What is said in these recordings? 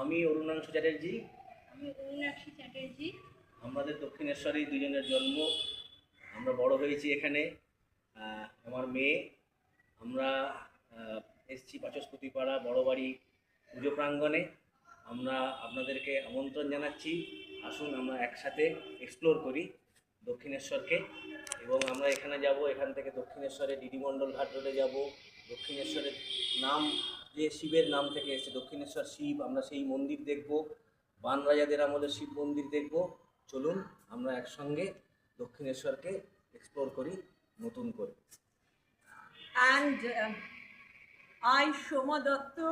আমি অরুণাংশু চ্যাটার্জি। আমি অরুণাক্ষী চ্যাটার্জি। আমাদের দক্ষিণেশ্বরেই দুজনের জন্ম। আমরা বড় হয়েছি এখানে। আমার মেয়ে, আমরা এসছি বাচস্পতিপাড়া বড় বাড়ি পুজো প্রাঙ্গণে। আমরা আপনাদেরকে আমন্ত্রণ জানাচ্ছি, আসুন আমরা একসাথে এক্সপ্লোর করি দক্ষিণেশ্বরকে। এবং আমরা এখানে যাব, এখান থেকে দক্ষিণেশ্বরে ডিডি মণ্ডল ঘাট রোডে যাব। দক্ষিণেশ্বরের নাম যে শিবের নাম থেকে এসেছে, দক্ষিণেশ্বর শিব, আমরা সেই মন্দির দেখব। বান রাজাদের আমলের শিব মন্দির দেখব। চলুন আমরা একসঙ্গে দক্ষিণেশ্বরকে এক্সপ্লোর করি নতুন করে। And I, Shoma Datta,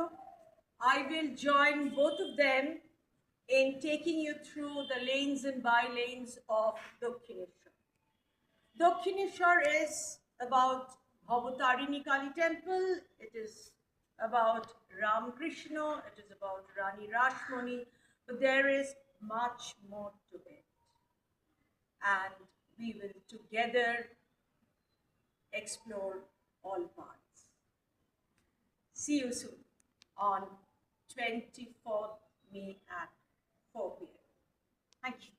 I will join both of them in taking you through the lanes and by-lanes of Dakshineshwar. Dakshineshwar is about Bhavatarini Kali Temple, it is about Ram Krishna, it is about Rani Rashmani, but there is much more to it. And we will together explore all parts. See you soon on 24th May at 4 p.m. Thank you.